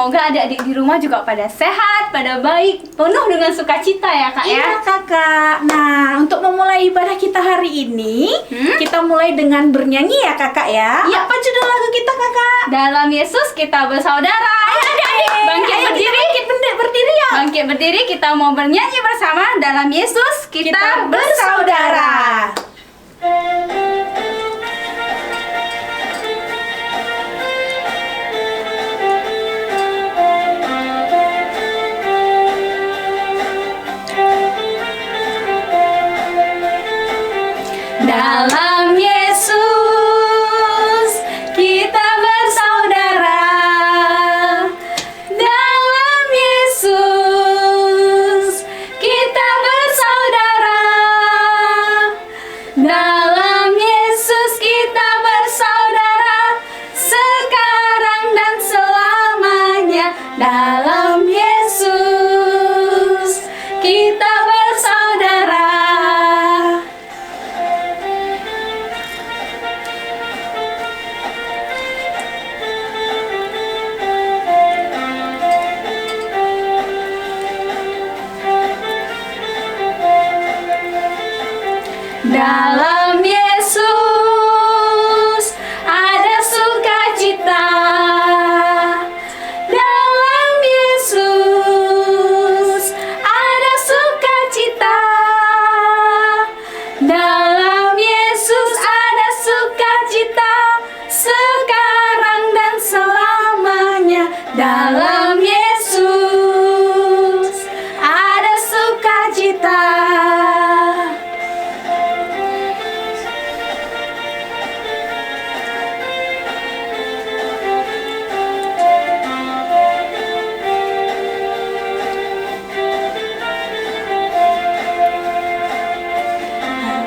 semoga adik-adik di rumah juga pada sehat, pada baik, penuh dengan sukacita ya Kak ya. Iya kakak. Nah, untuk memulai ibadah kita hari ini, kita mulai dengan bernyanyi ya kakak ya. Iya. Apa judul lagu kita kakak? Dalam Yesus kita bersaudara. Ayo adik-adik, bangkit Ayo, berdiri. berdiri ya. Bangkit berdiri, kita mau bernyanyi bersama. Dalam Yesus kita bersaudara. Dalam Yesus kita bersaudara. Dalam Yesus kita bersaudara. Dalam Yesus kita bersaudara sekarang dan selamanya. Dalam Yesus kita bersaudara. Dalam Yesus ada sukacita. Dalam Yesus ada sukacita. Dalam Yesus ada sukacita sekarang dan selamanya. Dalam Yesus ada sukacita.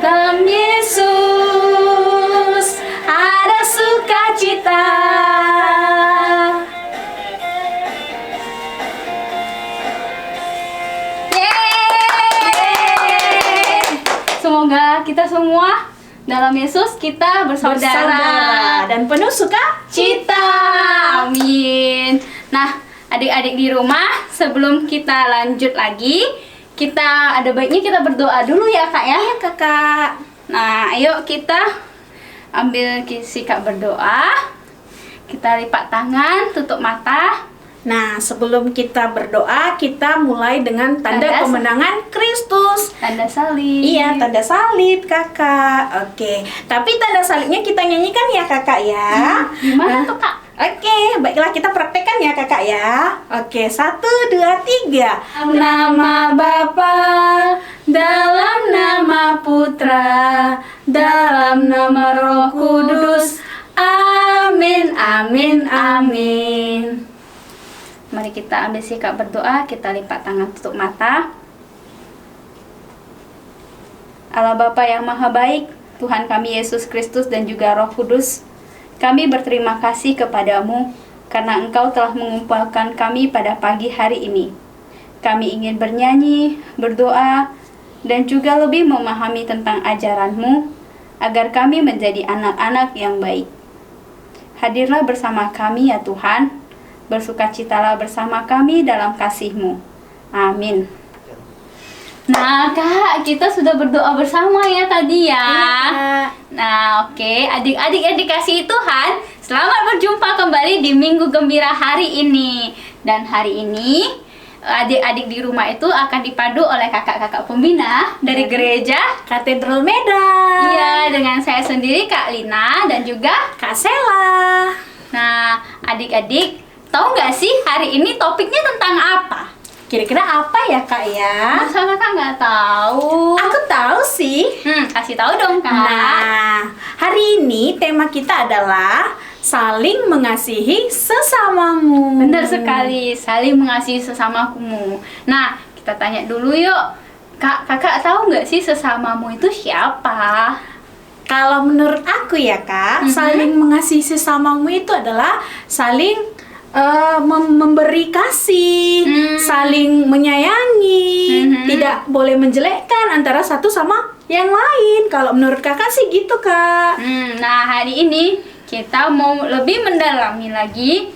Dalam Yesus ada sukacita. Yeay! Semoga kita semua dalam Yesus kita bersaudara Dan penuh cita. Amin. Nah, adik-adik di rumah, sebelum kita lanjut lagi, kita ada baiknya kita berdoa dulu ya Kak ya. Iya kakak. Nah, ayo kita ambil sikap berdoa. Kita lipat tangan, tutup mata. Nah, sebelum kita berdoa, kita mulai dengan tanda Tanda kemenangan Kristus. Tanda salib. Iya, tanda salib kakak. Oke, tapi tanda salibnya kita nyanyikan ya kakak ya. Gimana Nah, tuh Kak? Oke, baiklah kita praktekkan ya kakak ya. Oke, 1, 2, 3. Nama Bapa, dalam nama Putra, dalam nama Roh Kudus. Amin, amin, amin. Mari kita ambil sikap berdoa, kita lipat tangan, tutup mata. Allah Bapa yang Maha Baik, Tuhan kami Yesus Kristus dan juga Roh Kudus, kami berterima kasih kepadamu karena Engkau telah mengumpulkan kami pada pagi hari ini. Kami ingin bernyanyi, berdoa, dan juga lebih memahami tentang ajaran-Mu agar kami menjadi anak-anak yang baik. Hadirlah bersama kami ya Tuhan, bersukacitalah bersama kami dalam kasih-Mu. Amin. Nah Kak, kita sudah berdoa bersama ya tadi ya. Iya. Nah oke, adik-adik yang dikasihi Tuhan, selamat berjumpa kembali di Minggu Gembira hari ini. Dan hari ini adik-adik di rumah itu akan dipadu oleh kakak-kakak pembina dari gereja Katedral Medan. Iya, dengan saya sendiri Kak Lina dan juga Kak Sela. Nah adik-adik, tahu nggak sih hari ini topiknya tentang apa? Kira-kira apa ya kak ya? Masa kakak nggak tahu? Aku tahu sih. Kasih tahu dong Kak. Nah, hari ini tema kita adalah saling mengasihi sesamamu. Benar sekali, saling mengasihi sesamamu. Nah, kita tanya dulu yuk. Kakak tahu nggak sih sesamamu itu siapa? Kalau menurut aku ya kak, saling mengasihi sesamamu itu adalah saling memberi kasih, saling menyayangi, tidak boleh menjelekkan antara satu sama yang lain. Kalau menurut kakak sih gitu kak. Nah hari ini kita mau lebih mendalami lagi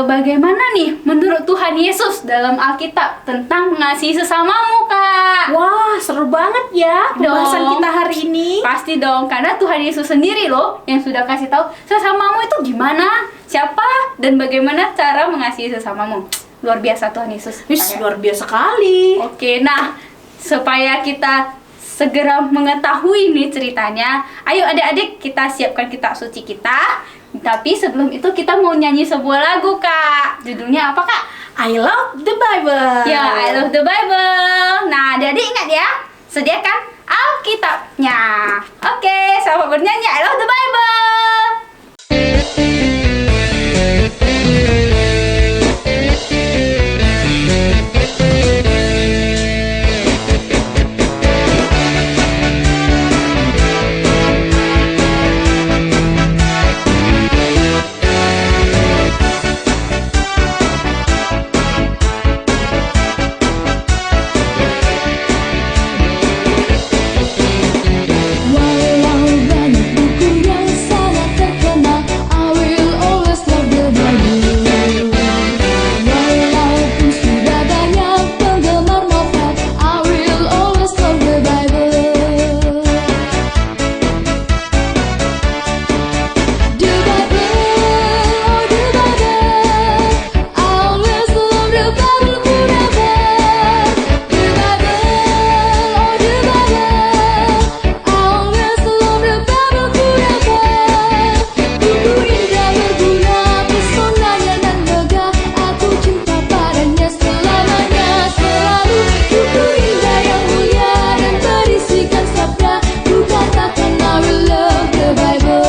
bagaimana nih menurut Tuhan Yesus dalam Alkitab tentang mengasihi sesamamu, Kak? Wah, seru banget ya pembahasan Dong. kita hari ini. Pasti dong, karena Tuhan Yesus sendiri loh yang sudah kasih tahu sesamamu itu gimana, siapa, dan bagaimana cara mengasihi sesamamu. Luar biasa Tuhan Yesus. Wis, luar biasa kali. Oke, nah supaya kita segera mengetahui nih ceritanya, ayo adik-adik kita siapkan kitab suci kita. Tapi sebelum itu kita mau nyanyi sebuah lagu, Kak. Judulnya apa, Kak? I love the Bible. Ya, I love the Bible. Nah, adik-adik ingat ya, sediakan Alkitabnya. Oke, selamat bernyanyi I love the Bible. Walau banyak buku yang sangat terkenal, I will always love the Bible. Walaupun sudah banyak penggemar novel, I will always love the Bible. The Bible, oh the Bible, I always love the Bible forever. The Bible, oh the Bible, I always love the Bible forever. Buku indah berguna, pesonanya dan megah, aku cinta padanya selamanya selalu. Buku indah yang mulia dan berisikan sabda, ku katakan I will love the Bible.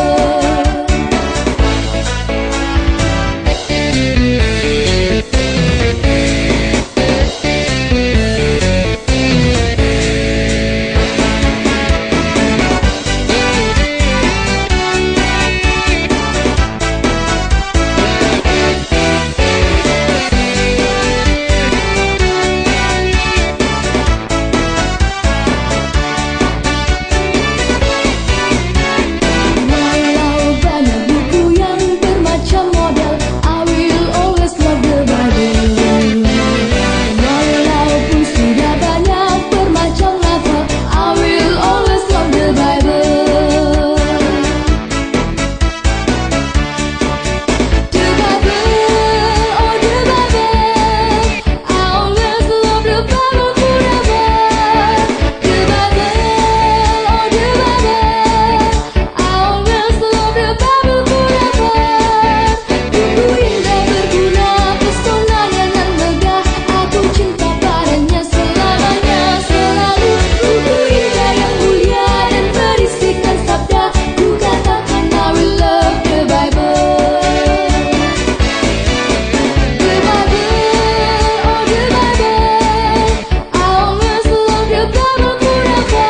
Walau banyak buku yang bermacam model, I will always love the Bible. Walaupun sudah banyak bermacam level, I will always love the Bible. The Bible, oh the Bible, I always love the Bible forever. The Bible, oh the Bible, I always love the Bible forever. Buku indah berguna, pesonanya dan megah, aku cinta padanya selamanya selalu. Buku indah yang mulia dan berisikan sabda, ku katakan I will love the Bible. The Bible, oh the Bible, I always love the Bible forever.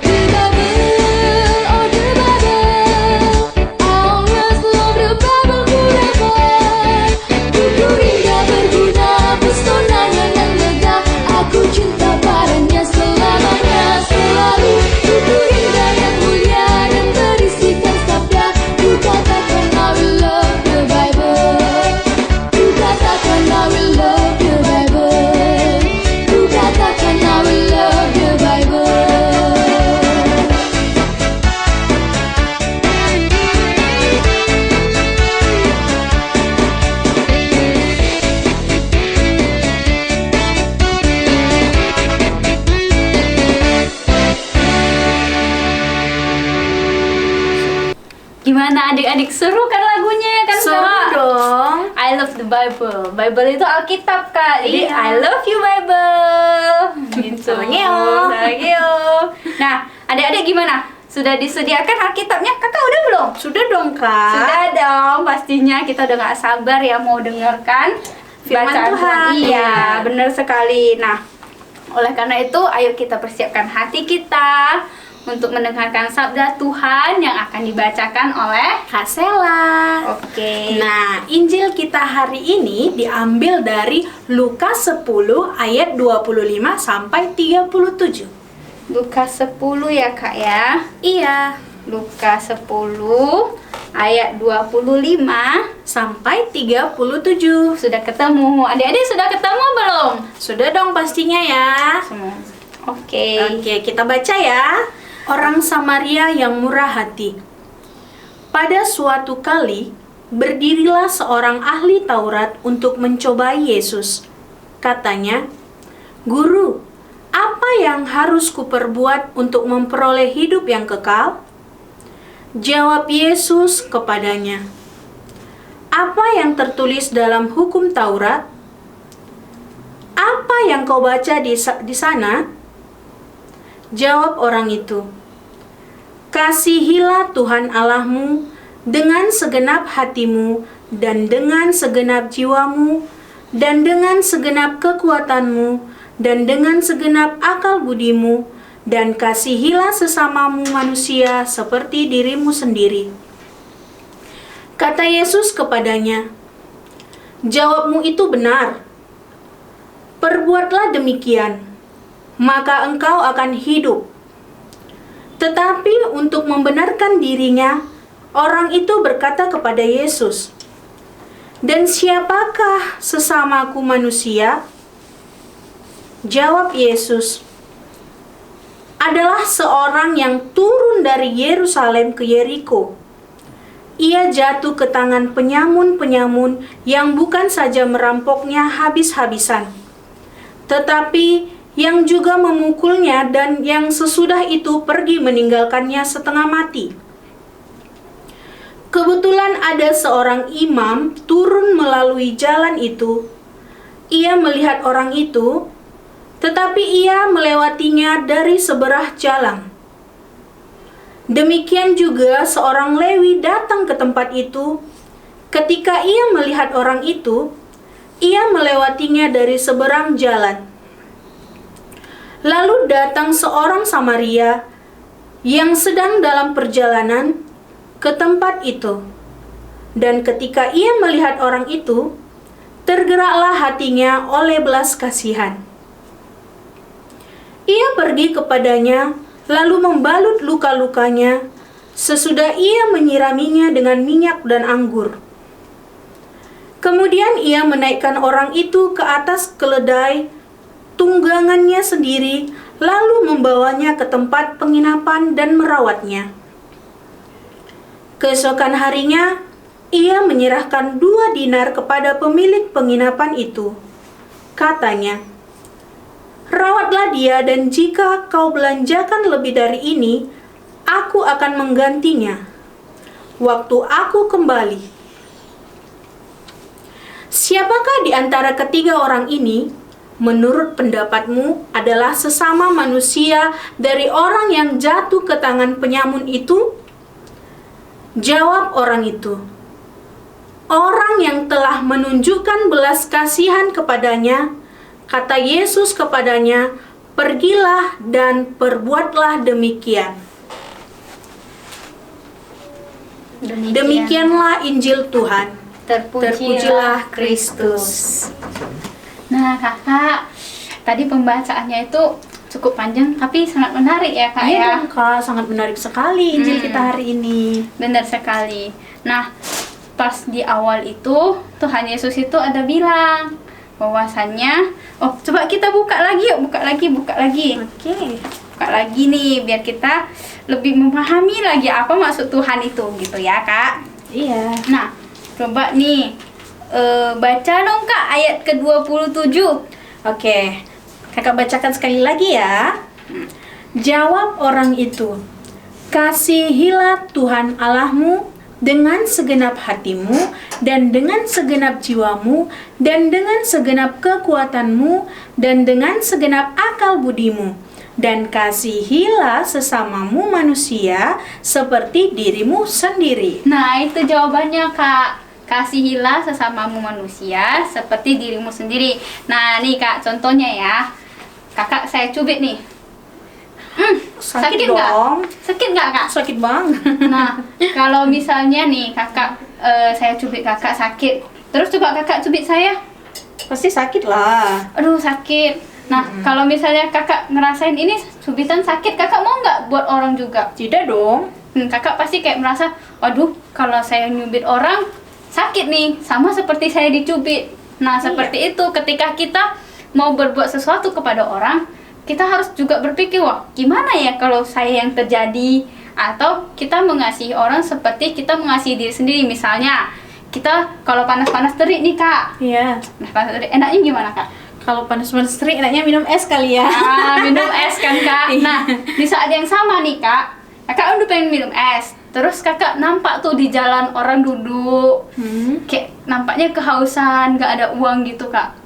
The Bible, oh the Bible, I always love the Bible forever. Buku indah berguna, pesonanya dan megah, aku cinta padanya selamanya selalu. Buku indah yang mulia dan berisikan sabda, ku katakan I will love the Bible. Ku katakan I will love the Bible. Ku katakan I will love the Bible. Gimana adik-adik, seru kan lagunya kan, Seru Kak? dong. I love the Bible. Bible itu Alkitab, Kak. Jadi Iya. I love you Bible. Gitu. Sarangeo. Sarangeo. Nah, adik-adik gimana? Sudah disediakan Alkitabnya? Kakak udah belum? Sudah dong, Kak. Sudah dong, pastinya kita udah gak sabar ya mau dengarkan Firman bacaan Tuhan. Iya, benar sekali. Nah, oleh karena itu ayo kita persiapkan hati kita untuk mendengarkan sabda Tuhan yang akan dibacakan oleh Kak Sela. Oke. Nah, Injil kita hari ini diambil dari Lukas 10 ayat 25 sampai 37. Lukas 10 ya, Kak ya. Iya. Lukas 10 ayat 25 sampai 37. sudah ketemu. Adik-adik sudah ketemu belum? Sudah dong pastinya ya. Semua. Oke. Oke, kita baca ya. Orang Samaria yang murah hati. Pada suatu kali, berdirilah seorang ahli Taurat untuk mencobai Yesus. Katanya, "Guru, apa yang harus kuperbuat untuk memperoleh hidup yang kekal?" Jawab Yesus kepadanya, "Apa yang tertulis dalam hukum Taurat? Apa yang kau baca di sana?" Jawab orang itu, "Kasihilah Tuhan Allahmu dengan segenap hatimu dan dengan segenap jiwamu dan dengan segenap kekuatanmu dan dengan segenap akal budimu, dan kasihilah sesamamu manusia seperti dirimu sendiri." Kata Yesus kepadanya, "Jawabmu itu benar. Perbuatlah demikian, maka engkau akan hidup." Tetapi untuk membenarkan dirinya, orang itu berkata kepada Yesus, "Dan siapakah sesamaku manusia?" Jawab Yesus, "Adalah seorang yang turun dari Yerusalem ke Yeriko. Ia jatuh ke tangan penyamun-penyamun yang bukan saja merampoknya habis-habisan, tetapi yang juga memukulnya dan yang sesudah itu pergi meninggalkannya setengah mati. Kebetulan ada seorang imam turun melalui jalan itu. Ia melihat orang itu, tetapi ia melewatinya dari seberang jalan. Demikian juga seorang Lewi datang ke tempat itu. Ketika ia melihat orang itu, ia melewatinya dari seberang jalan. Lalu datang seorang Samaria yang sedang dalam perjalanan ke tempat itu. Dan ketika ia melihat orang itu, tergeraklah hatinya oleh belas kasihan. Ia pergi kepadanya, lalu membalut luka-lukanya, sesudah ia menyiraminya dengan minyak dan anggur. Kemudian ia menaikkan orang itu ke atas keledai tunggangannya sendiri, lalu membawanya ke tempat penginapan dan merawatnya. Keesokan harinya, ia menyerahkan 2 dinar kepada pemilik penginapan itu. Katanya, "Rawatlah dia, dan jika kau belanjakan lebih dari ini, aku akan menggantinya waktu aku kembali." Siapakah di antara ketiga orang ini, menurut pendapatmu, adalah sesama manusia dari orang yang jatuh ke tangan penyamun itu? Jawab orang itu, "Orang yang telah menunjukkan belas kasihan kepadanya." Kata Yesus kepadanya, "Pergilah dan perbuatlah demikian." Demikianlah Injil Tuhan. Terpujilah Kristus. Nah, Kakak, tadi pembacaannya itu cukup panjang tapi sangat menarik ya, Kak, Iya ya. dong, Kak, sangat menarik sekali Injil kita hari ini. Benar sekali. Nah, pas di awal itu Tuhan Yesus itu ada bilang bahwasannya, coba kita buka lagi yuk, buka lagi. Oke. Buka lagi nih biar kita lebih memahami lagi apa maksud Tuhan itu gitu ya, Kak. Iya. Nah, coba nih baca dong, Kak, ayat ke-27. Oke. Kakak bacakan sekali lagi ya. Jawab orang itu, "Kasihilah Tuhan Allahmu dengan segenap hatimu dan dengan segenap jiwamu dan dengan segenap kekuatanmu dan dengan segenap akal budimu, dan kasihilah sesamamu manusia seperti dirimu sendiri." Nah, itu jawabannya, Kak. Kasihilah sesamamu manusia seperti dirimu sendiri. Nah, nih, Kak, contohnya ya. Kakak saya cubit nih. Sakit nggak? dong. Sakit nggak, Kak? Sakit banget. Nah, kalau misalnya nih kakak, saya cubit kakak sakit, terus coba kakak cubit saya, Pasti sakit lah. aduh sakit. Nah, kalau misalnya kakak ngerasain ini cubitan sakit, kakak mau nggak buat orang juga? Tidak dong. kakak pasti kayak merasa, waduh, kalau saya nyubit orang sakit nih, sama seperti saya dicubit. Nah, seperti itu ketika kita mau berbuat sesuatu kepada orang, kita harus juga berpikir, wah, gimana ya kalau saya yang terjadi? Atau kita mengasihi orang seperti kita mengasihi diri sendiri. Misalnya, kita kalau panas-panas terik nih, Kak. Iya. Nah, panas terik enaknya gimana, Kak? Kalau panas-panas terik enaknya minum es kali ya. Minum es kan, Kak. Nah, di saat yang sama nih, Kak, kakak udah pengen minum es. Terus kakak nampak tuh di jalan orang duduk, kayak nampaknya kehausan, gak ada uang gitu, Kak.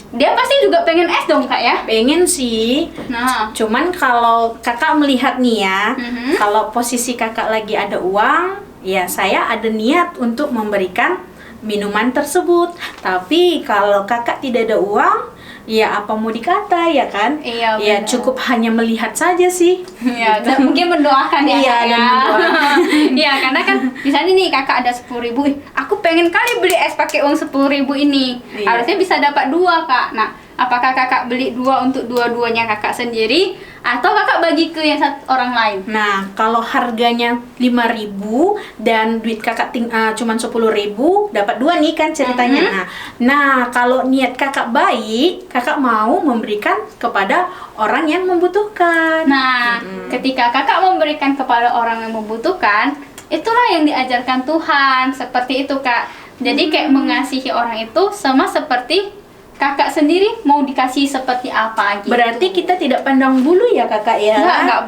Dia pasti juga pengen es dong, Kak, ya? Pengen sih. Nah, Cuman kalau kakak melihat nih ya, Mhm. kalau posisi kakak lagi ada uang, ya saya ada niat untuk memberikan minuman tersebut. Tapi kalau kakak tidak ada uang, ya apa mau dikata ya kan? Iya, Ya benar. cukup hanya melihat saja sih. ya, dan mungkin mendoakan ya, Iya, Kak, dan ya. mendoakan. Iya, karena kan misalnya nih kakak ada 10.000, ih, aku pengen kali beli es pakai uang 10.000 ini. Iya. Harusnya bisa dapat 2, Kak. Nah, apakah kakak beli 2 untuk dua-duanya kakak sendiri, atau kakak bagi ke yang orang lain? Nah, kalau harganya 5.000 dan duit kakak cuman 10.000, dapat 2 nih kan ceritanya. Nah, kalau niat kakak baik, kakak mau memberikan kepada orang yang membutuhkan. Nah, ketika kakak memberikan kepada orang yang membutuhkan, itulah yang diajarkan Tuhan. Seperti itu, Kak. Jadi kayak mengasihi orang itu sama seperti kakak sendiri mau dikasih seperti apa gitu. Berarti kita tidak pandang bulu ya kakak ya? Nggak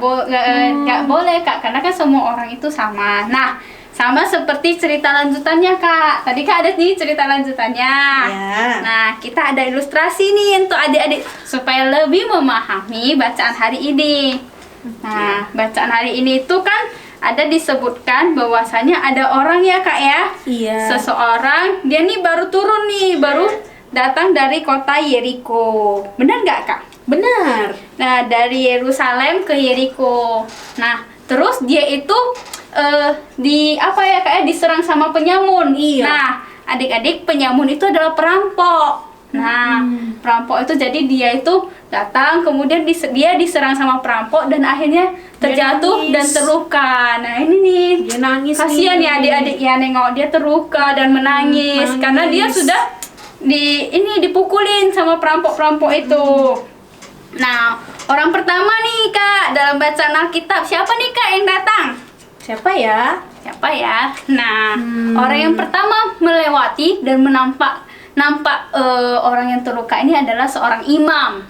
boleh, Kak, karena kan semua orang itu sama. Nah, sama seperti cerita lanjutannya, Kak. Tadi Kak ada nih cerita lanjutannya. Ya. Nah, kita ada ilustrasi nih untuk adik-adik supaya lebih memahami bacaan hari ini. Nah, bacaan hari ini itu kan ada disebutkan bahwasanya ada orang ya, Kak, ya. Iya. Seseorang, dia nih baru turun nih, baru datang dari kota Yeriko. Benar nggak, Kak? Benar. Nah, dari Yerusalem ke Yeriko. Nah, terus dia itu di apa ya, Kak, ya, diserang sama penyamun. Iya. Nah, adik-adik, penyamun itu adalah perampok. Nah, perampok itu jadi dia itu datang, kemudian dia diserang sama perampok dan akhirnya terjatuh nangis. dan terluka. Nah, ini nih. Dia nangis Kasihan nih. ya adik-adik ya, nengok dia terluka dan menangis karena dia Nangis. sudah dipukulin sama perampok-perampok itu. Nah, orang pertama nih, Kak, dalam bacaan Alkitab, siapa nih, Kak, yang datang? Siapa ya? Siapa ya? Nah, orang yang pertama melewati dan nampak orang yang terluka ini adalah seorang imam.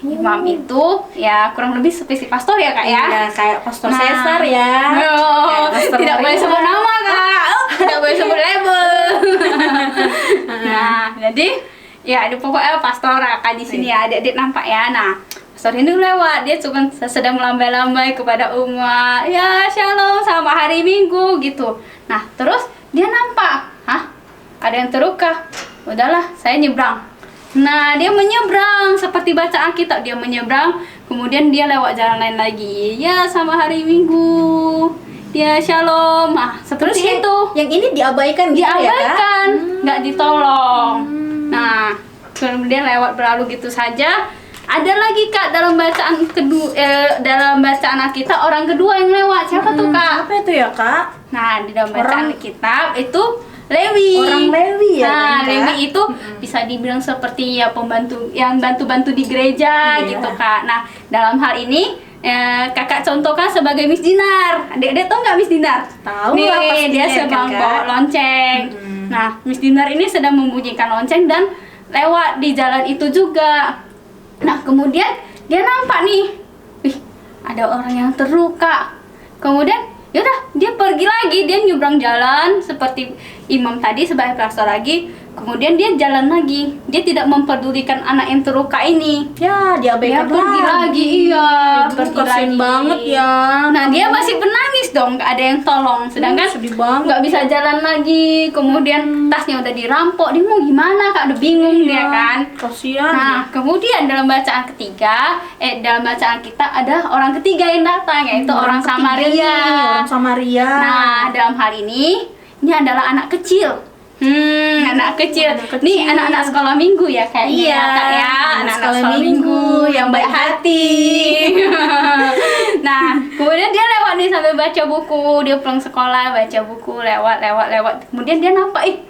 Imam itu ya kurang lebih seperti pastor ya, Kak, ya. Iya, kayak Pastor Nah. Cesar ya. Oh, Kayak Pastor tidak boleh Maria. sebut nama, Kak. Tidak boleh sebut label. Nah, jadi ya di pokoknya pastor, Kak, di sini ya adik-adik nampak ya. Nah, pastor ini lewat, dia cuma sedang melambai-lambai kepada umat. Ya, shalom, selamat hari Minggu gitu. Nah, terus dia nampak, ada yang terluka. Udahlah, saya nyebrang. Nah, dia menyeberang seperti baca Alkitab, dia menyeberang, kemudian dia lewat jalan lain lagi. Ya, sama hari Minggu. Ya, shalom. Seperti itu. Yang ini diabaikan gitu ya, Kak? Diabaikan, nggak ditolong. Nah, kemudian lewat berlalu gitu saja. Ada lagi, Kak, dalam bacaan dalam bacaan Alkitab orang kedua yang lewat. Siapa tuh, Kak? Apa itu ya, Kak? Nah, di dalam bacaan Alkitab itu Lewi. Orang Lewi ya, Nah, kan, Kak? Lewi itu bisa dibilang seperti ya pembantu yang bantu-bantu di gereja Iya. gitu, Kak. Nah, dalam hal ini kakak contohkan sebagai Miss Dinar. Adik-adik tahu nggak Miss Dinar? Tahu Nih, lah pastinya, dia kan, sedang Kak? bawa lonceng. Nah, Miss Dinar ini sedang membunyikan lonceng dan lewat di jalan itu juga. Nah, kemudian dia nampak nih, wih, ada orang yang terluka. Kemudian yaudah, dia pergi lagi, dia nyebrang jalan seperti imam tadi sebagai pastor lagi. Kemudian dia jalan lagi, dia tidak memperdulikan anak yang terluka ini. Ya, Dia diabaikan pergi lagi, iya, Aduh, pergi kasian lagi. banget ya. Nah, dia masih menangis dong, gak ada yang tolong. Sedangkan sedih banget. nggak bisa jalan lagi. Kemudian tasnya udah dirampok, dia mau gimana, Kak? Udah bingung dia kan. Kasihan. Nah, kemudian dalam bacaan ketiga, dalam bacaan kita ada orang ketiga yang datang, yaitu orang ketiga Samaria. nih, orang Samaria. Nah, dalam hal ini adalah anak kecil. Anak kecil. Nih anak-anak sekolah minggu ya kayaknya. Iya, ya, Kak, ya. anak Anak-anak sekolah sekolah minggu minggu yang baik hati. Nah, kemudian dia lewat nih sambil baca buku. Dia pulang sekolah baca buku, lewat. Kemudian dia nampak,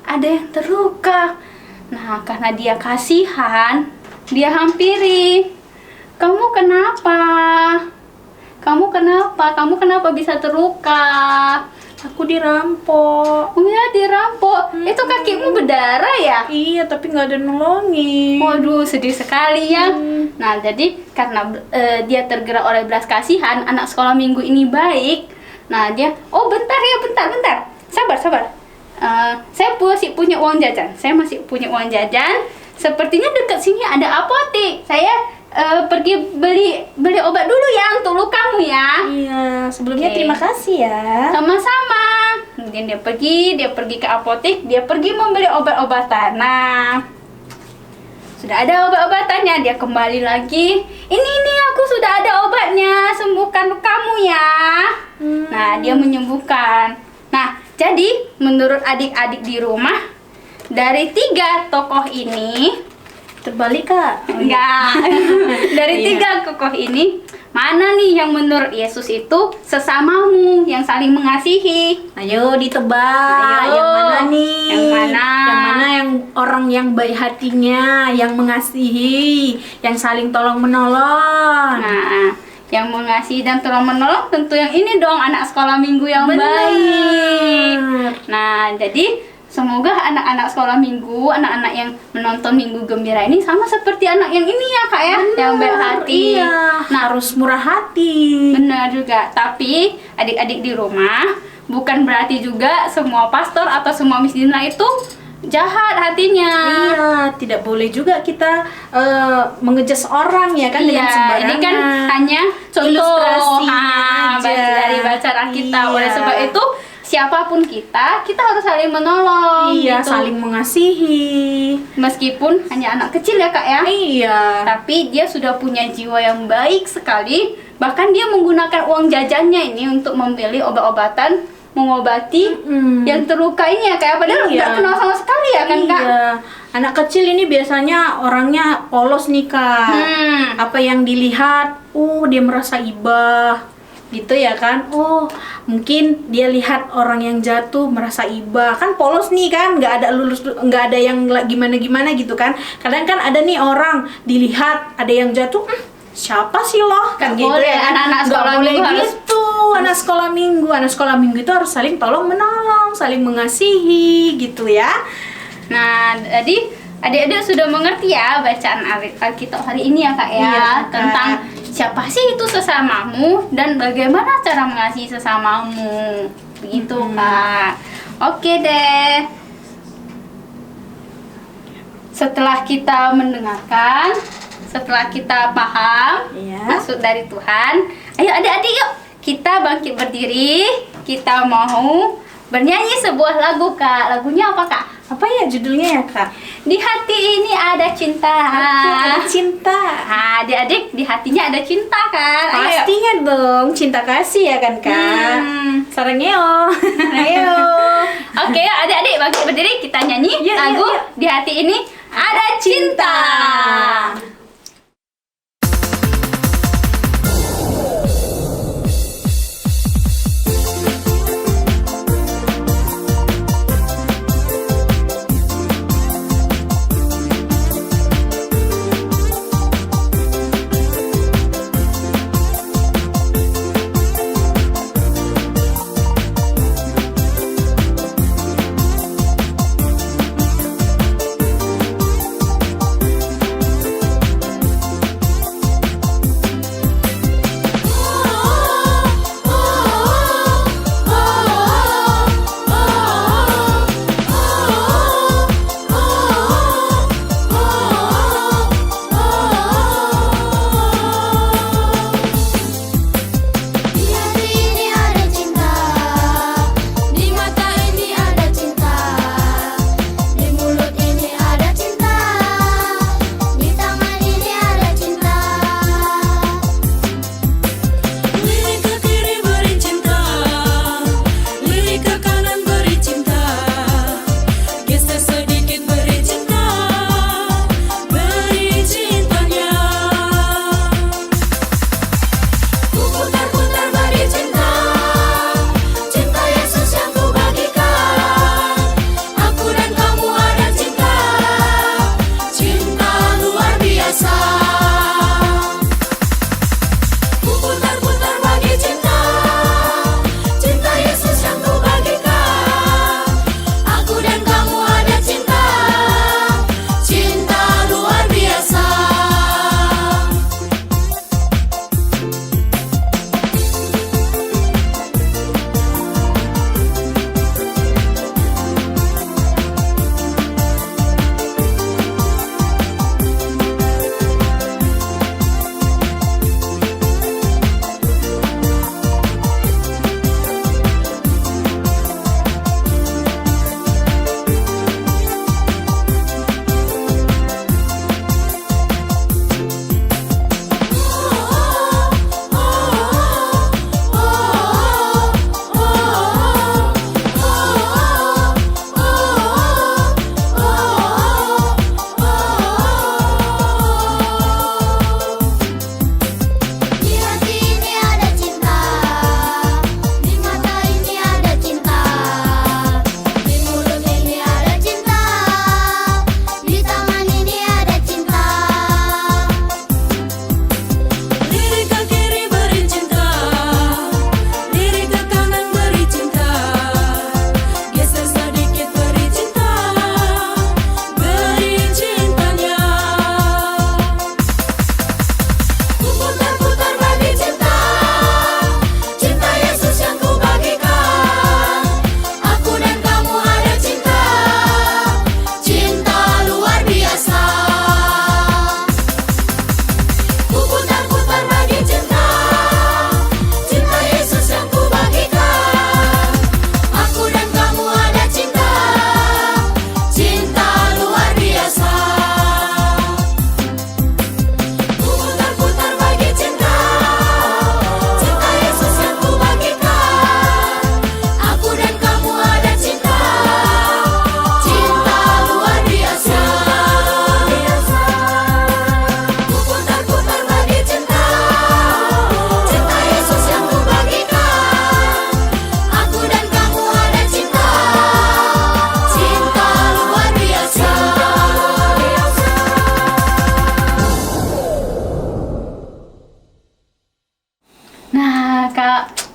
ada yang terluka. Nah, karena dia kasihan, dia hampiri. Kamu kenapa? Kamu kenapa bisa terluka? Aku dirampok. Oh ya, dirampok. Itu kakimu berdarah ya? Iya, tapi nggak ada nolongin. Waduh, sedih sekali ya. Nah, jadi karena dia tergerak oleh belas kasihan, anak sekolah minggu ini baik. Nah, dia, bentar. Sabar. Saya masih punya uang jajan. Sepertinya dekat sini ada apotek. Saya pergi beli obat dulu ya untuk lukamu ya. Iya, sebelumnya Oke. terima kasih ya. Sama-sama. Kemudian dia pergi ke apotek, dia pergi membeli obat-obatan. Nah, sudah ada obat-obatannya, dia kembali lagi. Ini aku sudah ada obatnya, sembuhkan lukamu ya. Nah, dia menyembuhkan. Nah, jadi menurut adik-adik di rumah, dari 3 tokoh ini, Terbalik, Kak. enggak, dari 3 tokoh ini, mana nih yang menurut Yesus itu sesamamu, yang saling mengasihi? Ayo ditebak. Ayo. Yang mana nih? Yang mana? Yang mana yang orang yang baik hatinya, yang mengasihi, yang saling tolong menolong. Nah, yang mengasihi dan tolong menolong tentu yang ini dong, anak sekolah minggu yang Benar. baik. Nah, jadi semoga anak-anak sekolah minggu, anak-anak yang menonton Minggu Gembira ini sama seperti anak yang ini ya Kak ya, yang baik hati. Iya, harus murah hati. Benar juga, tapi adik-adik di rumah, bukan berarti juga semua pastor atau semua misdina itu jahat hatinya. Iya, tidak boleh juga kita mengejas orang ya kan dengan sembarangan. ini kan hanya contoh Ilustrasinya aja. dari bacaan kita. Iya. Oleh sebab itu, siapapun kita harus saling menolong. Iya, gitu. saling mengasihi. Meskipun hanya anak kecil ya Kak ya. Iya. Tapi dia sudah punya jiwa yang baik sekali. Bahkan dia menggunakan uang jajannya ini untuk membeli obat-obatan, mengobati yang terluka ini ya Kak. Padahal Iya. nggak kenal sama sekali ya kan Kak. Iya. Anak kecil ini biasanya orangnya polos nih Kak. Apa yang dilihat, dia merasa iba, gitu ya kan. Mungkin dia lihat orang yang jatuh merasa iba, kan polos nih kan, nggak ada yang gimana gitu kan. Kadang kan ada nih orang dilihat ada yang jatuh, siapa sih loh kan Nggak gitu boleh, ya kan. anak-anak Nggak sekolah boleh minggu harus- gitu. Anak sekolah minggu itu harus saling tolong menolong, saling mengasihi gitu ya. Nah, jadi adik-adik sudah mengerti ya bacaan Alkitab hari ini ya Kak ya, Iya, Kak. tentang siapa sih itu sesamamu dan bagaimana cara mengasihi sesamamu. Begitu Kak. Oke deh. Setelah kita mendengarkan, setelah kita paham Iya. maksud dari Tuhan, ayo adik-adik yuk kita bangkit berdiri, kita mau bernyanyi sebuah lagu Kak. Lagunya apa Kak? Apa ya judulnya ya Kak? Di hati ini ada cinta. Ada cinta. Nah, adik-adik di hatinya ada cinta kan? Ayo. Pastinya dong, cinta kasih ya kan Kak. Sarangeo. Ayo. Oke, adik-adik bangkit berdiri, kita nyanyi Yuk, lagu yuk, yuk. Di Hati Ini Ada Cinta.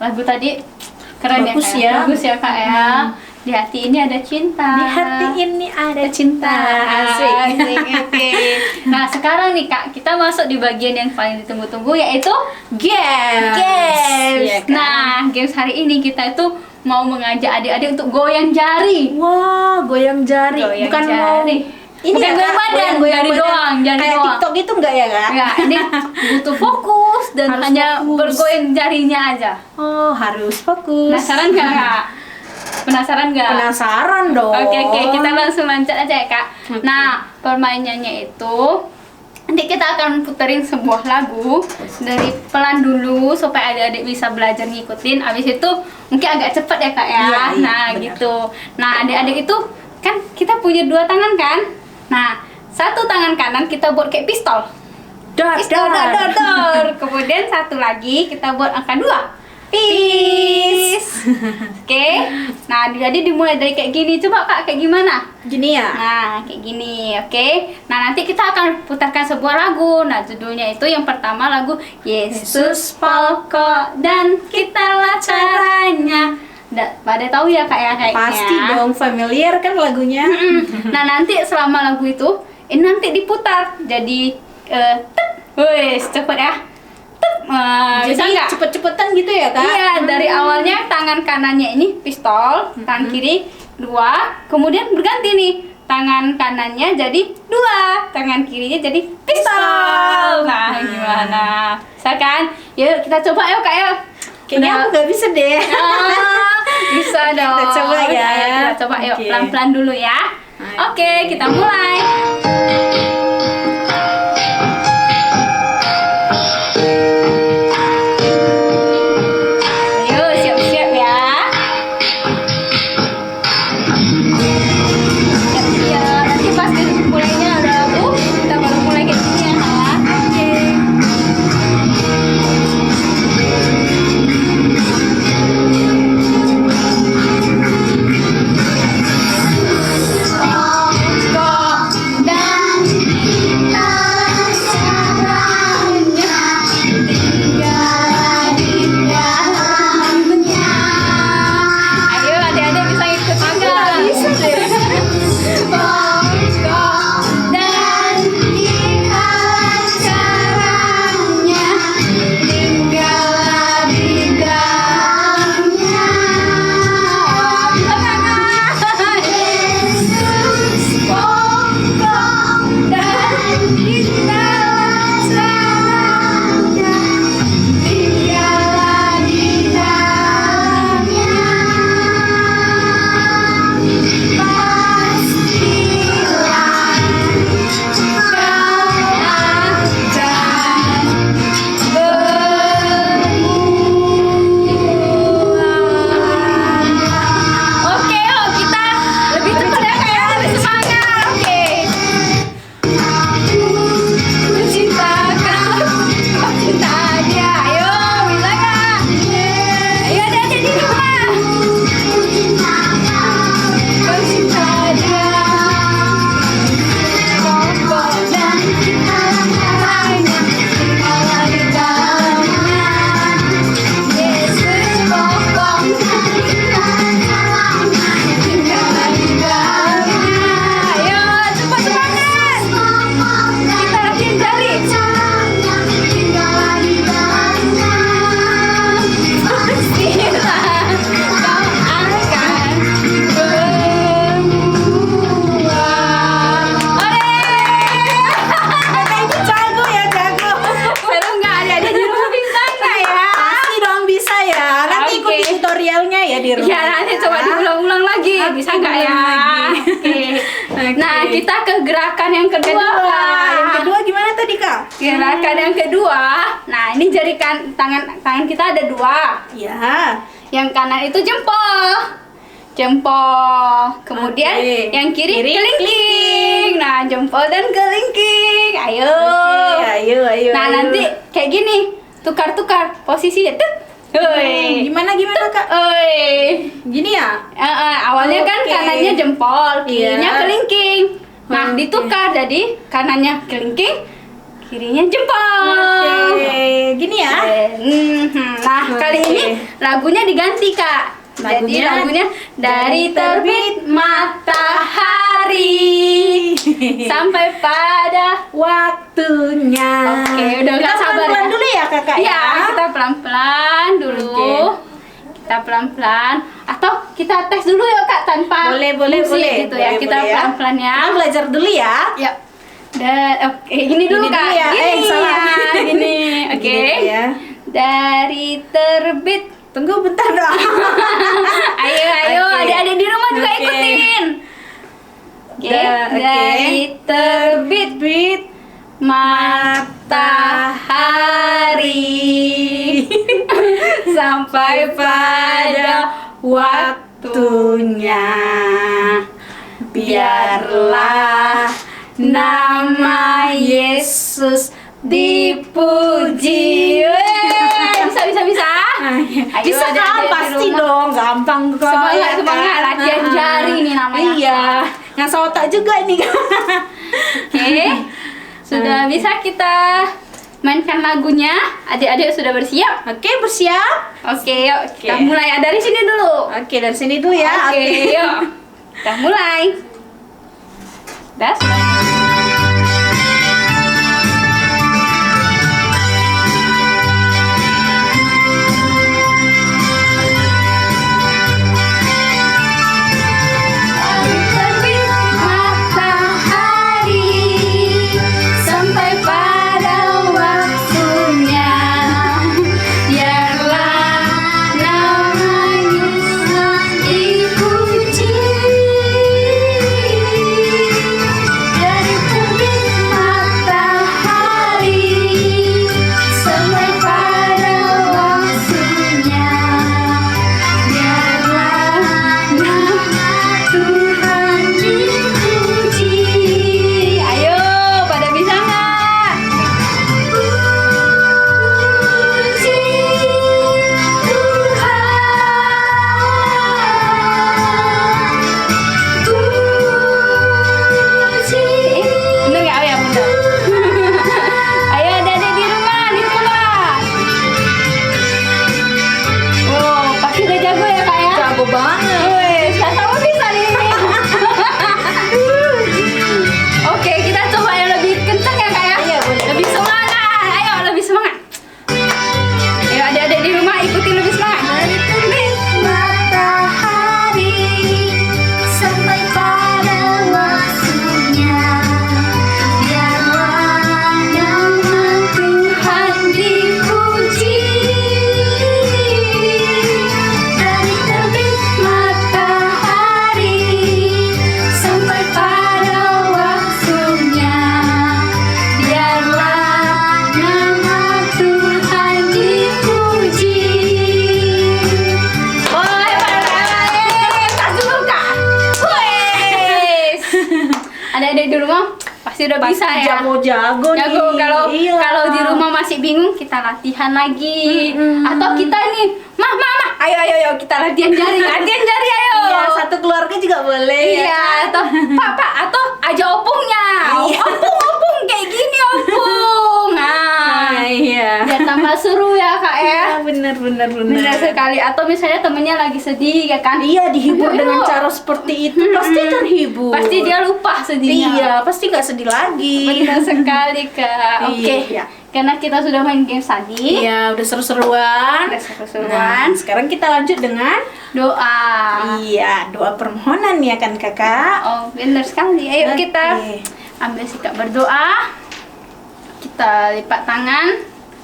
lagu tadi keren Bagus ya, Kak. ya. Bagus ya Kak ya. Di hati ini ada cinta. Di hati ini ada cinta. Asik. Asik. Oke. Nah, sekarang nih Kak, kita masuk di bagian yang paling ditunggu-tunggu yaitu Games. games. Iya kan? Nah, games hari ini kita itu mau mengajak adik-adik untuk goyang jari. Wah, goyang jari. Goyang Bukan mau jari. ini Bukan ya, goyang Kak? badan, jari doang, jari Kayak doang. TikTok gitu enggak ya, Kak? Enggak, ini butuh fokus dan Harus hanya fokus. bergoyang jarinya aja. Oh, harus fokus. Penasaran nggak Kak? Penasaran nggak? Penasaran dong. Oke, kita langsung lanjut aja ya Kak. Oke. Nah, permainannya itu nanti kita akan puterin sebuah lagu dari pelan dulu supaya adik-adik bisa belajar ngikutin. Abis itu mungkin agak cepat ya Kak ya. Iya, iya, Nah, benar. gitu. Nah, adik-adik itu kan kita punya 2 tangan kan? Nah, satu tangan kanan kita buat kayak pistol. Pistol, dor. Kemudian satu lagi kita buat angka 2. Peace. Oke. Nah, jadi dimulai dari kayak gini. Coba Kak, kayak gimana? Gini ya. Nah, kayak gini, oke. Nah, nanti kita akan putarkan sebuah lagu. Nah, judulnya itu yang pertama lagu Yesus Pokok dan Kitalah Caranya. Pada tahu ya Kak ya kayaknya. Pasti dong, familiar kan lagunya. Nah, nanti selama lagu itu ini nanti diputar. Jadi tek. Wes, cepet ya. Tek. Bisa Jadi nggak? cepet-cepetan gitu ya, Kak? Iya, dari awalnya tangan kanannya ini pistol, tangan kiri 2, kemudian berganti nih. Tangan kanannya jadi 2, tangan kirinya jadi pistol. Nah, gimana? Bisa kan? Yuk, kita coba yuk Kak ya. Kayaknya aku nggak bisa deh. Bisa dong. Kita coba ya. Ayo, kita coba yuk, Oke. pelan-pelan dulu ya. Oke, kita mulai. Ayo, siap-siap ya. Siap-siap. Nanti pas mulainya ada lagu, kita baru mulai kayak gini ya. Oke. Ayo adik-adik bisa ikut juga. Bisa deh. Dan kita caranya tinggallah di dalamnya. Yesus pokok dan kita caranya tinggallah di dalamnya. Oke, yuk kita lebih cepat ya Kak ya, lebih semangat. Oke. Cinta dia. Ayo, bisa nggak? Ayo adik-adik di rumah. Cinta dia. Pokok dan kita caranya tinggallah di dalamnya. Yesus pokok dan kita caranya tinggallah di dalamnya. Ayo cepat semangat. Kita latihan jari. Tinggallah di dalamnya. Pastilah kau akan berbuah. Itu jago ya, jago. Seru nggak adik-adik di rumah bisa nggak ya? Pasti dong bisa ya. Nanti Oke. ikuti tutorialnya ya di rumah. Ya nanti coba diulang-ulang lagi, bisa nggak ya? Diulang lagi. Oke. Oke. Nah kita ke gerakan yang kedua. Yang kedua gimana tadi, Kak? Gerakan yang kedua. Nah ini jari tangan kita ada 2. Ya. Yang kanan itu jempol. Kemudian Oke. yang kiri, Kiri, kelingking. Nah jempol dan kelingking. Ayo. Oke, ayo. Nah nanti kayak gini, tukar-tukar posisinya. Tuk. Hoi. Gimana Kak? Oi. Gini ya? Awalnya kan Oke. kanannya jempol, kirinya Iya. kelingking. Nah, Oke. ditukar jadi kanannya kelingking, kirinya jempol. Oke, gini ya. Nah, kali Oke. ini lagunya diganti, Kak. Jadi lagunya dari terbit matahari sampai pada waktunya. Oke, udah Kita nggak sabar pelan-pelan ya? dulu ya kakak ya. Iya, kita pelan-pelan dulu. Oke. Kita pelan-pelan atau kita tes dulu ya, Kak, tanpa Boleh musik gitu ya. boleh, Kita boleh pelan-pelan ya. Kita belajar dulu ya. Ya. Dan oke, gini dulu, Gini Kak. dulu ya. Gini Salah. ya, gini. Oke. Gini dulu ya. Dari terbit. Tunggu bentar dong. Ayo, Oke. adik-adik di rumah juga Oke. ikutin. Oke, Oke. dari terbit Bit matahari sampai pada waktunya, biarlah nama Yesus dipuji. Wey, bisa. Ayo, bisa adik-adik kan? di Pasti rumah. dong, gampang kok. Semangat, ya kan? semangat. Latihan jari nih namanya. Iya, ngasah otak juga ini kan. Oke, sudah bisa kita mainkan lagunya. Adik-adik sudah bersiap? Oke, bersiap. Oke, yuk kita Oke. mulai dari sini dulu. Oke, dari sini dulu ya. Oke, yuk kita mulai. Das. Terbit matahari sampai pada waktunya, biarlah nama Yesus dipuji. Dari terbit matahari sampai pada waktunya, biarlah nama Tuhan dipuji. Ayo, pada bisa nggak? Puji Tuhan. Puji. Bener nggak? Oh ya, bener. Ayo adik-adik di rumah, dicoba. Wow, pasti udah jago ya, Kak ya? Jago banget. Wih, saya tahu bisa nih. Oke, kita coba yang lebih kencang ya, Kak ya? Iya, boleh. Lebih semangat. Ayo, lebih semangat. Ayo adik-adik di rumah ikuti lebih semangat. Dari terbit matahari sampai pada waktunya, biarlah nama Tuhan dipuji. Dari terbit matahari sampai pada waktunya, biarlah nama Tuhan dipuji. Woi, tas dulu, Kak. Wes. Adik-adik di rumah pasti udah bisa ya. Jago-jago nih. Jago. Kalau Iya. kalau di rumah masih bingung, kita latihan lagi. Atau kita nih, mah, ayo kita latihan jari, ayo. Iya, satu keluarga juga boleh. ya Iya, kan? atau Pak, atau aja opungnya. Iya. Opung kayak gini opung. Nah, Iya. biar tambah seru ya, Kak ya. Iya, bener. Benar sekali. Atau misalnya temennya lagi sedih ya kan? Iya, dihibur Ayo. dengan cara seperti itu pasti terhibur. Pasti dia lupa sedihnya. Iya, pasti nggak sedih lagi. Benar sekali, Kak. Oke. Iya. Karena kita sudah main game tadi. Iya, udah seru-seruan. Udah seru-seruan. Nah, sekarang kita lanjut dengan Doa. iya, doa permohonan ya kan kakak. Oh, benar sekali. Ayo Oke. kita ambil sikap berdoa. Kita lipat tangan,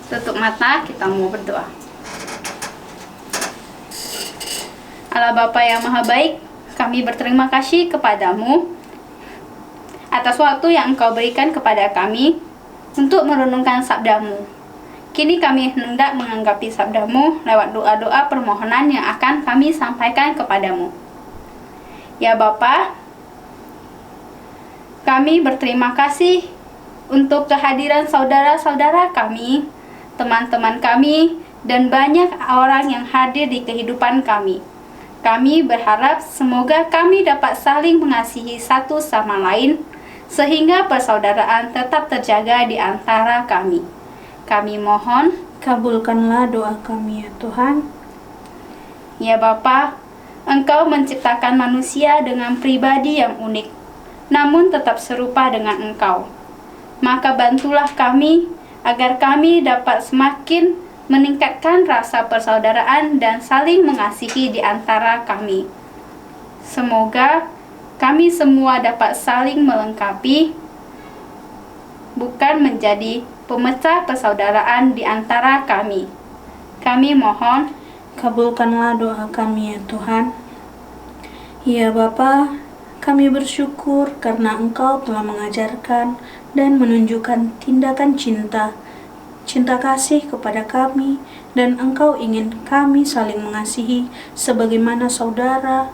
tutup mata, kita mau berdoa. Allah Bapa yang Maha Baik, kami berterima kasih kepadamu atas waktu yang Engkau berikan kepada kami untuk merenungkan sabdamu. Kini kami hendak menanggapi sabdamu lewat doa-doa permohonan yang akan kami sampaikan kepadamu. Ya Bapa, kami berterima kasih untuk kehadiran saudara-saudara kami, teman-teman kami, dan banyak orang yang hadir di kehidupan kami. Kami berharap semoga kami dapat saling mengasihi satu sama lain, sehingga persaudaraan tetap terjaga di antara kami. Kami mohon, Kabulkanlah doa kami ya Tuhan. ya Bapa, Engkau menciptakan manusia dengan pribadi yang unik, namun tetap serupa dengan Engkau. Maka bantulah kami agar kami dapat semakin meningkatkan rasa persaudaraan dan saling mengasihi di antara kami. Semoga kami semua dapat saling melengkapi, bukan menjadi pemecah persaudaraan di antara kami. Kami mohon, Kabulkanlah doa kami ya Tuhan. Ya Bapa, kami bersyukur karena Engkau telah mengajarkan dan menunjukkan tindakan cinta kasih kepada kami, dan Engkau ingin kami saling mengasihi sebagaimana saudara.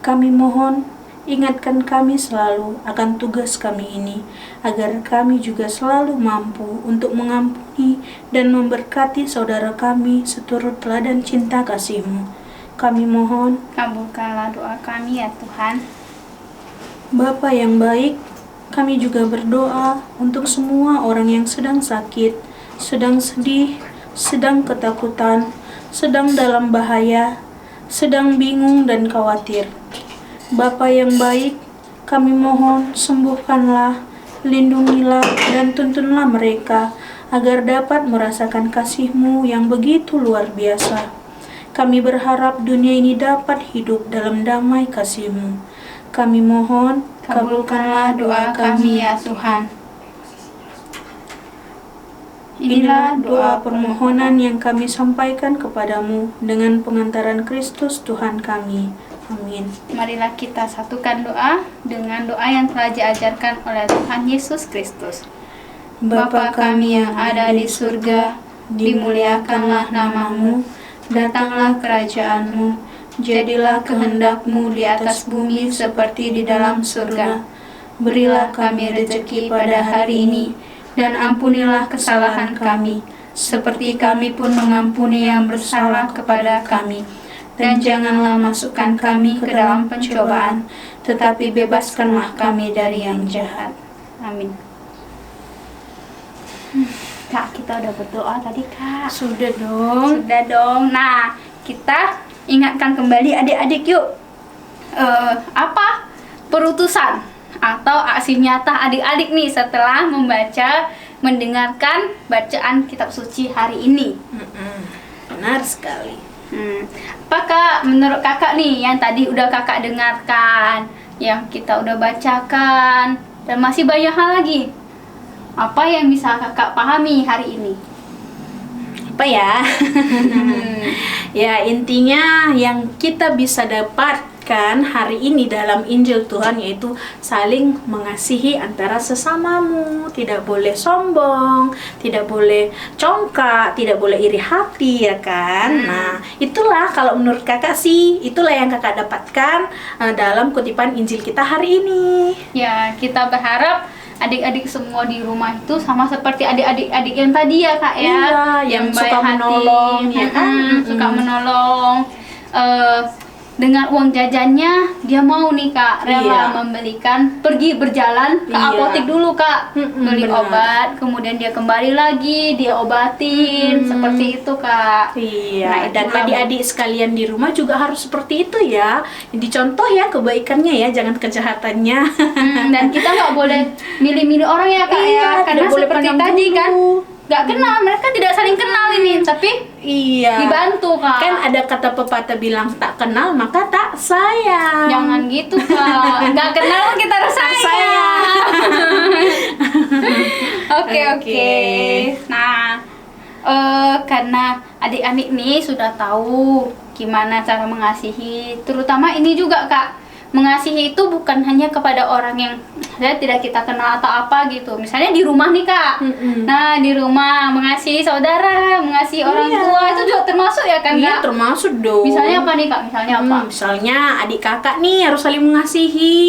Kami mohon, ingatkan kami selalu akan tugas kami ini, agar kami juga selalu mampu untuk mengampuni dan memberkati saudara kami seturut teladan cinta kasih-Mu. Kami mohon, kabulkanlah doa kami ya Tuhan. Bapa yang baik, kami juga berdoa untuk semua orang yang sedang sakit, sedang sedih, sedang ketakutan, sedang dalam bahaya, sedang bingung dan khawatir. Bapa yang baik, kami mohon sembuhkanlah, lindungilah dan tuntunlah mereka agar dapat merasakan kasih-Mu yang begitu luar biasa. Kami berharap dunia ini dapat hidup dalam damai kasih-Mu. Kami mohon, kabulkanlah doa kami ya Tuhan. Inilah doa permohonan yang kami sampaikan kepadamu dengan pengantaran Kristus Tuhan kami. Amin. Marilah kita satukan doa dengan doa yang telah diajarkan oleh Tuhan Yesus Kristus. Bapa kami yang ada di surga, dimuliakanlah nama-Mu, datanglah kerajaan-Mu, jadilah kehendak-Mu di atas bumi seperti di dalam surga. Berilah kami rezeki pada hari ini, dan ampunilah kesalahan kami, seperti kami pun mengampuni yang bersalah kepada kami. Dan janganlah masukkan kami ke dalam pencobaan, tetapi bebaskanlah kami dari yang jahat. Amin. Kak, kita udah berdoa tadi, Kak. Sudah dong. Sudah dong. Nah, kita ingatkan kembali adik-adik yuk. Apa perutusan atau aksi nyata adik-adik nih setelah mendengarkan bacaan kitab suci hari ini. Benar sekali. Apakah menurut kakak nih yang tadi udah kakak dengarkan, yang kita udah bacakan, dan masih banyak hal lagi, apa yang bisa kakak pahami hari ini? Apa ya? Ya, intinya yang kita bisa dapatkan hari ini dalam Injil Tuhan yaitu saling mengasihi antara sesamamu. Tidak boleh sombong, tidak boleh congkak, tidak boleh iri hati, ya kan? Nah, itulah kalau menurut kakak sih, itulah yang kakak dapatkan dalam kutipan Injil kita hari ini. Ya, kita berharap adik-adik semua di rumah itu sama seperti adik-adik yang tadi ya kak ya, Iya, yang baik suka hati, menolong, ya kan? suka menolong. Dengan uang jajannya dia mau nih kak rela membelikan, pergi berjalan ke apotek dulu kak, beli benar. obat, kemudian dia kembali lagi dia obatin, seperti itu kak. Iya, Nah, dan itulah. adik-adik sekalian di rumah juga harus seperti itu ya. Dicontoh ya kebaikannya ya, jangan kejahatannya. Dan kita nggak boleh milih-milih orang ya kak Iya, ya, karena tidak boleh seperti pandang tadi bulu. kan nggak kenal, mereka tidak saling kenal ini, tapi Iya. dibantu kak. Kan ada kata pepatah bilang tak kenal maka tak sayang. Jangan gitu kak, nggak kenal pun kita harus sayang. Oke. Nah, karena adik-adik nih sudah tahu gimana cara mengasihi, terutama ini juga kak, mengasihi itu bukan hanya kepada orang yang tidak kita kenal atau apa gitu. Misalnya di rumah nih kak, nah di rumah mengasihi saudara, mengasihi orang tua itu juga termasuk ya kan Iya, kak? termasuk dong. Misalnya apa nih kak? Misalnya apa? Misalnya adik kakak nih harus saling mengasihi.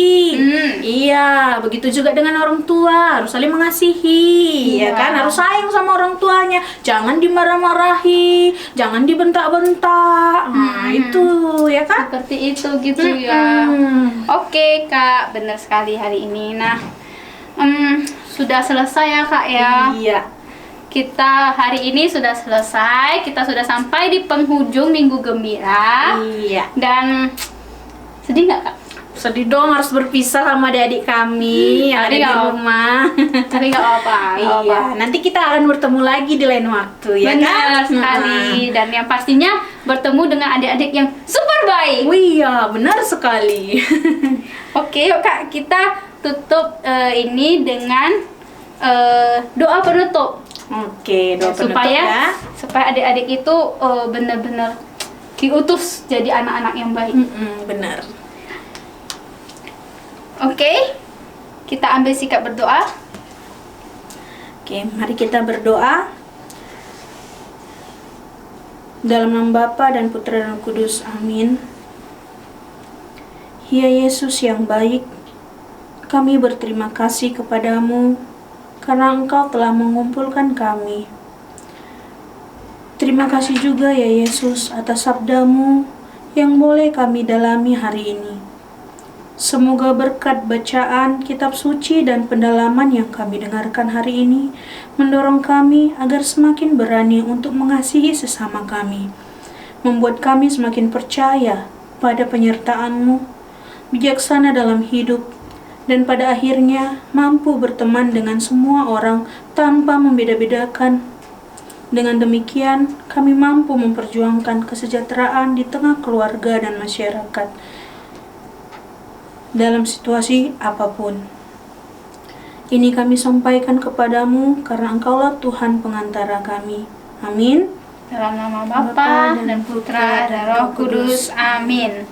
Iya, begitu juga dengan orang tua harus saling mengasihi, ya Iya. kan? Harus sayang sama orang tuanya. Jangan dimarah-marahi, jangan dibentak-bentak. Nah, itu ya kan? Seperti itu gitu ya. Oke Kak, benar sekali hari ini. Nah, sudah selesai ya Kak ya. Iya. Kita hari ini sudah selesai. Kita sudah sampai di penghujung Minggu Gembira. Iya. Dan sedih nggak Kak? Sedih dong harus berpisah sama adik-adik kami yang ada Tapi di nggak- rumah. Tapi nggak apa-apa. nggak Iya, apa-apa. nanti kita akan bertemu lagi di lain waktu ya Benar kan? sekali. Dan yang pastinya bertemu dengan adik-adik yang super baik. Iya, benar sekali. Oke, yuk Kak, kita tutup ini dengan doa penutup. Oke, doa penutup supaya ya. supaya adik-adik itu benar-benar diutus jadi anak-anak yang baik. Benar. Oke, kita ambil sikap berdoa. Oke, mari kita berdoa. Dalam nama Bapa dan Putra dan Roh Kudus, amin. Ya Yesus yang baik, kami berterima kasih kepadamu karena Engkau telah mengumpulkan kami. Terima kasih juga ya Yesus atas sabdamu yang boleh kami dalami hari ini. Semoga berkat bacaan kitab suci dan pendalaman yang kami dengarkan hari ini mendorong kami agar semakin berani untuk mengasihi sesama kami, membuat kami semakin percaya pada penyertaan-Mu, bijaksana dalam hidup, dan pada akhirnya mampu berteman dengan semua orang tanpa membeda-bedakan. Dengan demikian, kami mampu memperjuangkan kesejahteraan di tengah keluarga dan masyarakat dalam situasi apapun. Ini kami sampaikan kepadamu karena Engkaulah Tuhan pengantara kami. Amin. Dalam nama Bapa dan Putra dan Roh Kudus. Amin.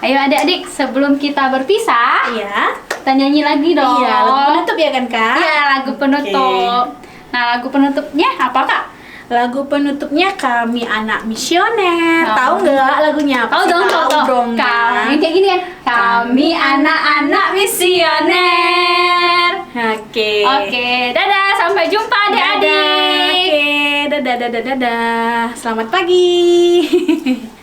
Ayo adik-adik, sebelum kita berpisah, Iya. kita nyanyi lagi dong. Iya, lagu penutup ya kan, Kak? Iya, lagu penutup. Nah, lagu penutupnya apa Kak? Lagu penutupnya Kami Anak Misioner. Oh. Tahu nggak lagunya apa? Tahu dong, tahu dong. kan? Kami kayak gini kan. Kami anak-anak misioner. Oke. Oke, dadah, sampai jumpa Dadah. adik-adik. Oke, dadah. Selamat pagi.